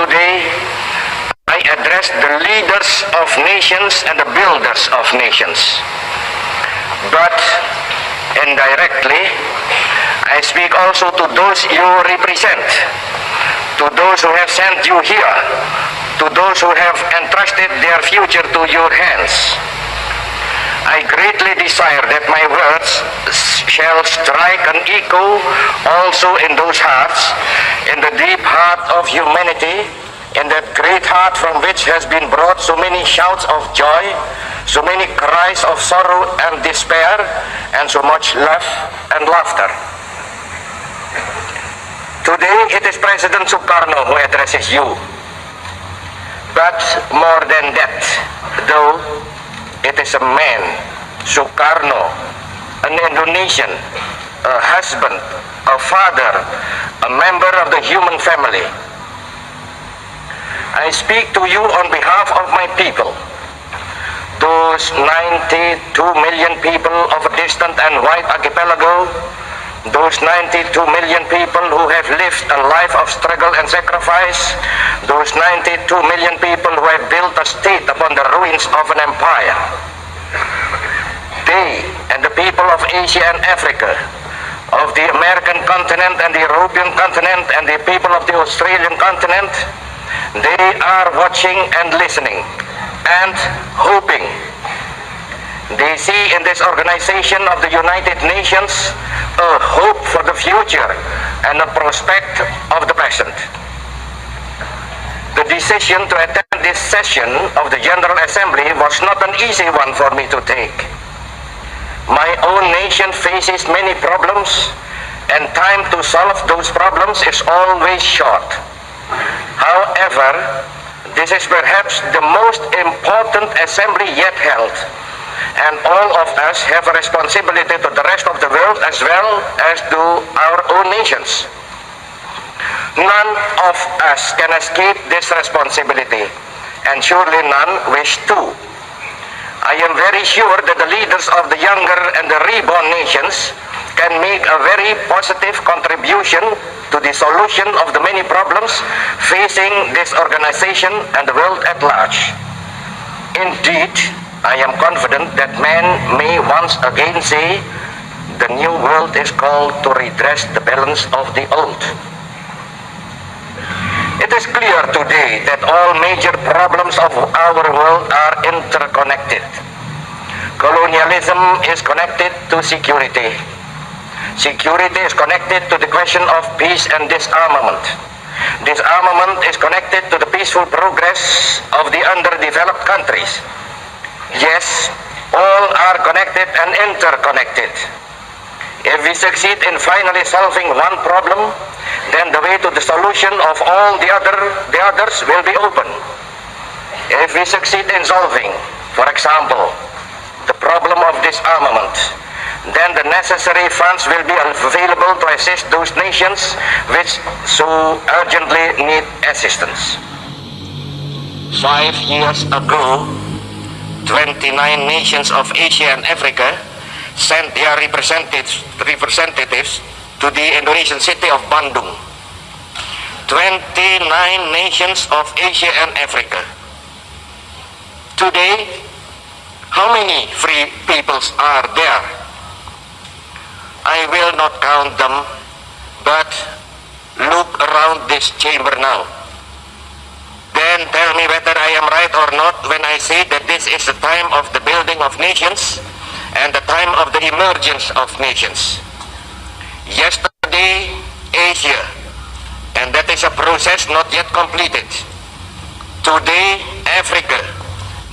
today I address the leaders of nations and the builders of nations. But indirectly, I speak also to those you represent, to those who have sent you here, to those who have entrusted their future to your hands. I greatly desire that my words shall strike an echo also in those hearts, in the deep heart of humanity, in that great heart from which has been brought so many shouts of joy, so many cries of sorrow and despair, and so much love and laughter. Today it is President Sukarno who addresses you. But more than that, though, it is a man, Sukarno, an Indonesian, a husband, a father, a member of the human family. I speak to you on behalf of my people, those 92 million people of a distant and wide archipelago, those 92 million people who have lived a life of struggle and sacrifice, those 92 million people who have built a state upon the ruins of an empire. They and the people of Asia and Africa, of the American continent and the European continent and the people of the Australian continent, they are watching and listening and hoping. They see in this organization of the United Nations a hope for the future and a prospect of the present. The decision to attend this session of the General Assembly was not an easy one for me to take. My own nation faces many problems, and time to solve those problems is always short. However, this is perhaps the most important assembly yet held, and all of us have a responsibility to the rest of the world as well as to our own nations. None of us can escape this responsibility, and surely none wish to. I am very sure that the leaders of the younger and the reborn nations can make a very positive contribution to the solution of the many problems facing this organization and the world at large. Indeed, I am confident that man may once again say, the new world is called to redress the balance of the old. It is clear today that all major problems of our world are interconnected. Colonialism is connected to security. Security is connected to the question of peace and disarmament. Disarmament is connected to the peaceful progress of the underdeveloped countries. Yes, all are connected and interconnected. If we succeed in finally solving one problem, then the way to the solution of all the others will be open. If we succeed in solving, for example, the problem of disarmament, then the necessary funds will be available to assist those nations which so urgently need assistance. 5 years ago, 29 nations of Asia and Africa sent their representatives to the Indonesian city of Bandung. 29 nations of Asia and Africa. Today, how many free peoples are there? I will not count them, but look around this chamber now. Then tell me whether I am right or not when I say that this is the time of the building of nations and the time of the emergence of nations. Yesterday, Asia, and that is a process not yet completed. Today, Africa,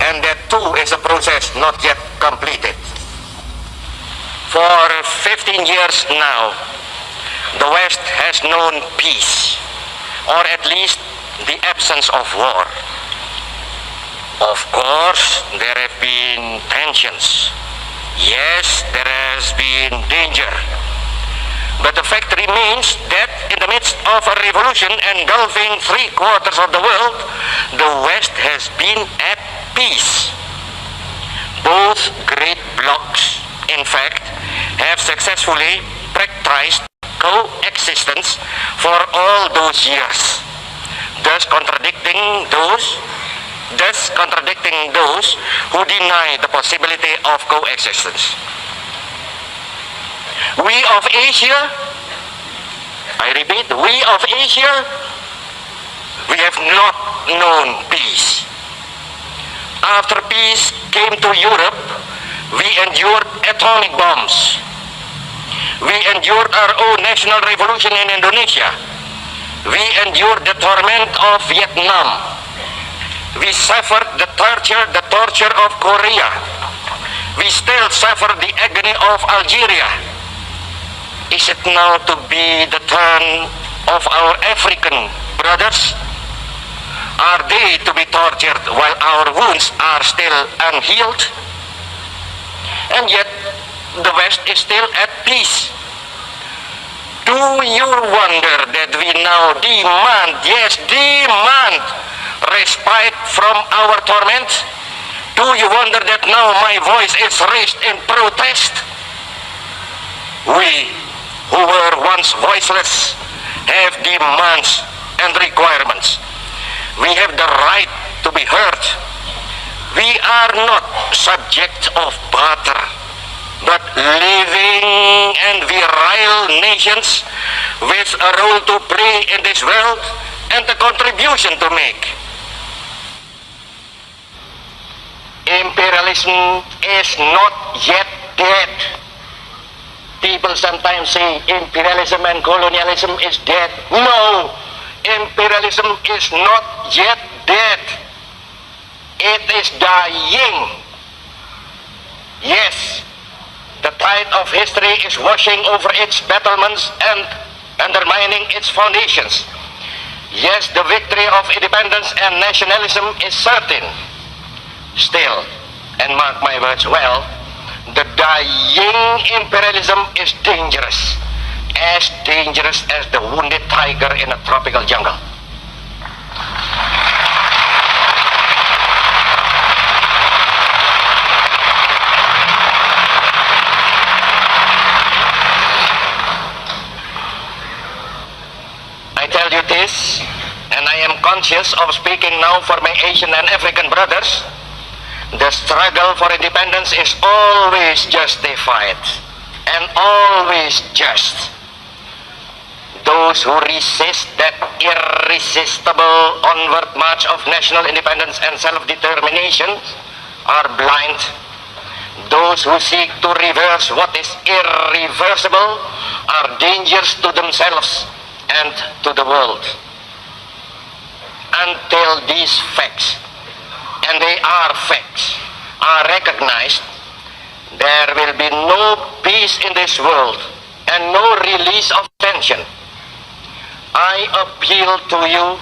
and that too is a process not yet completed. For 15 years now, the West has known peace, or at least the absence of war. Of course, there have been tensions. Yes, there has been danger. But the fact remains that in the midst of a revolution engulfing 3/4 of the world, the West has been at peace. Both great blocs, in fact, have successfully practiced coexistence for all those years, thus thus contradicting those who deny the possibility of coexistence. We of Asia, I repeat, we of Asia, we have not known peace. After peace came to Europe, we endured atomic bombs. We endured our own national revolution in Indonesia. We endured the torment of Vietnam. We suffered the torture of Korea. We still suffer the agony of Algeria. Is it now to be the turn of our African brothers? Are they to be tortured while our wounds are still unhealed? And yet, the West is still at peace. Do you wonder that we now demand respite from our torment? Do you wonder that now my voice is raised in protest? We, who were once voiceless, have demands and requirements. We have the right to be heard. We are not subject of barter, but living and virile nations with a role to play in this world and a contribution to make. Imperialism is not yet dead. People sometimes say imperialism and colonialism is dead. No, imperialism is not yet dead. It is dying. Yes, the tide of history is washing over its battlements and undermining its foundations. Yes, the victory of independence and nationalism is certain. Still, and mark my words well, the dying imperialism is dangerous as the wounded tiger in a tropical jungle. I tell you this, and I am conscious of speaking now for my Asian and African brothers. The struggle for independence is always justified and always just. Those who resist that irresistible onward march of national independence and self-determination are blind. Those who seek to reverse what is irreversible are dangerous to themselves and to the world. Until these facts, and they are facts, are recognized, there will be no peace in this world and no release of tension. I appeal to you,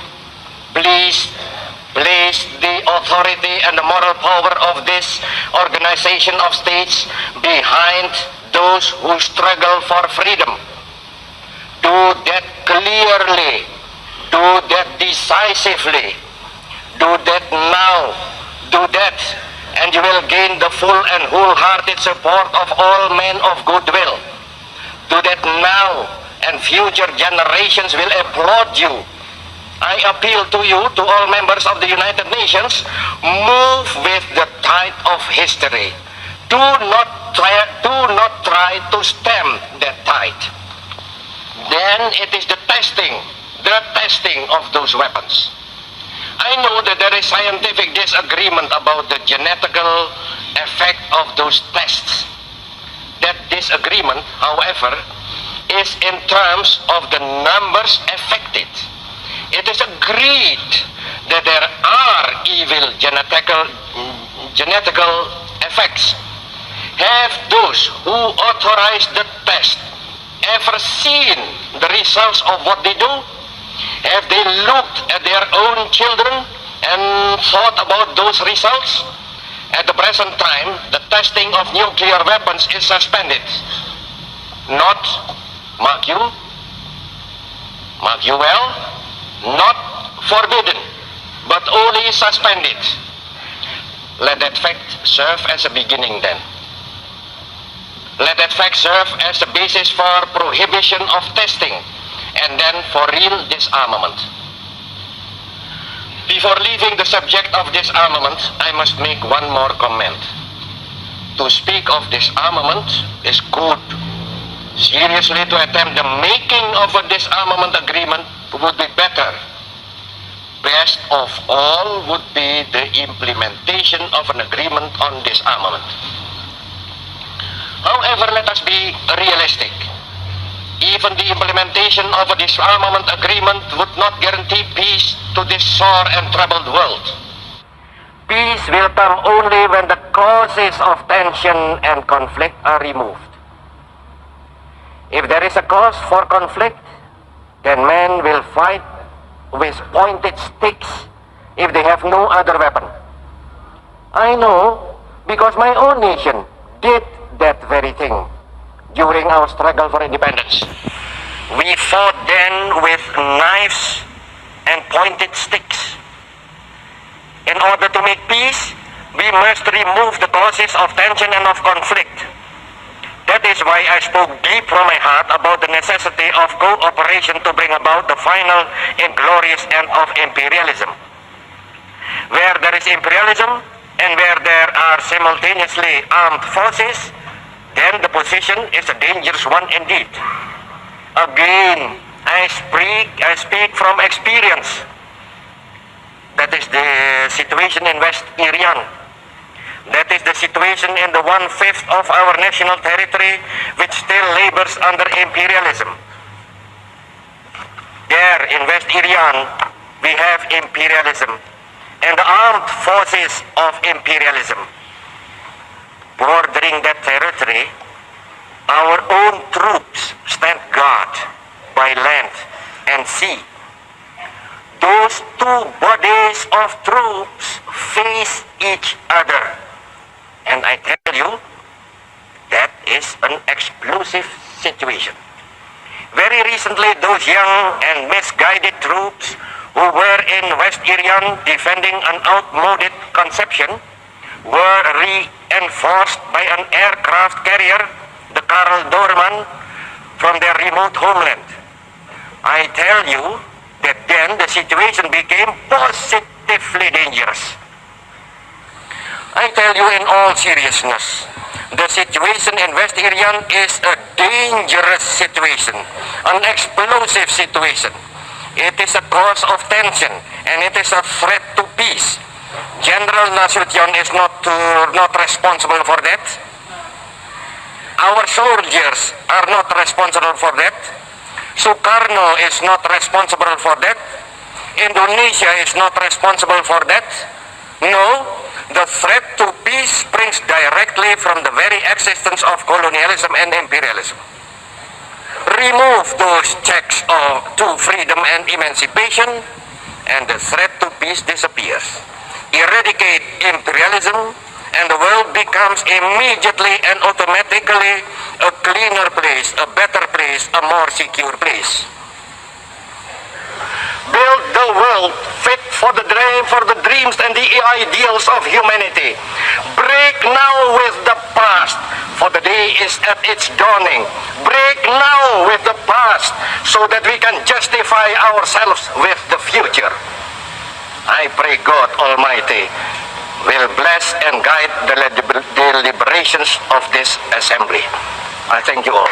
please place the authority and the moral power of this organization of states behind those who struggle for freedom. Do that clearly, do that decisively, do that now, do that, and you will gain the full and wholehearted support of all men of goodwill. Do that now, and future generations will applaud you. I appeal to you, to all members of the United Nations, move with the tide of history. Do not try to stem that tide. Then it is the testing of those weapons. I know that there is scientific disagreement about the genetical effect of those tests. That disagreement, however, is in terms of the numbers affected. It is agreed that there are evil genetical effects. Have those who authorize the test ever seen the results of what they do? Have they looked at their own children and thought about those results? At the present time, the testing of nuclear weapons is suspended. Not, mark you well, not forbidden, but only suspended. Let that fact serve as a beginning then. Let that fact serve as the basis for prohibition of testing and then for real disarmament. Before leaving the subject of disarmament, I must make one more comment. To speak of disarmament is good. Seriously, to attempt the making of a disarmament agreement would be better. Best of all would be the implementation of an agreement on disarmament. However, let us be realistic. Even the implementation of a disarmament agreement would not guarantee peace to this sore and troubled world. Peace will come only when the causes of tension and conflict are removed. If there is a cause for conflict, then men will fight with pointed sticks if they have no other weapon. I know because my own nation did that very thing during our struggle for independence. We fought then with knives and pointed sticks. In order to make peace, we must remove the causes of tension and of conflict. That is why I spoke deep from my heart about the necessity of cooperation to bring about the final inglorious end of imperialism. Where there is imperialism and where there are simultaneously armed forces, then the position is a dangerous one indeed. Again, I speak from experience. That is the situation in West Irian. That is the situation in the 1/5 of our national territory which still labors under imperialism. There in West Irian, we have imperialism and the armed forces of imperialism. Bordering that territory, our own troops stand guard by land and sea. Those two bodies of troops face each other. And I tell you, that is an explosive situation. Very recently, those young and misguided troops who were in West Irian defending an outmoded conception were reinforced by an aircraft carrier, the Karl Doorman, from their remote homeland. I tell you that then the situation became positively dangerous. I tell you in all seriousness, the situation in West Irian is a dangerous situation, an explosive situation. It is a cause of tension and it is a threat to peace. General Nasution is not responsible for that. Our soldiers are not responsible for that. Sukarno is not responsible for that. Indonesia is not responsible for that. No, the threat to peace springs directly from the very existence of colonialism and imperialism. Remove those checks to freedom and emancipation, and the threat to peace disappears. Eradicate imperialism, and the world becomes immediately and automatically a cleaner place, a better place, a more secure place. Build the world fit for the dreams and the ideals of humanity. Break now with the past, for the day is at its dawning. Break now with the past, so that we can justify ourselves with the future. I pray God Almighty will bless and guide the deliberations of this assembly. I thank you all.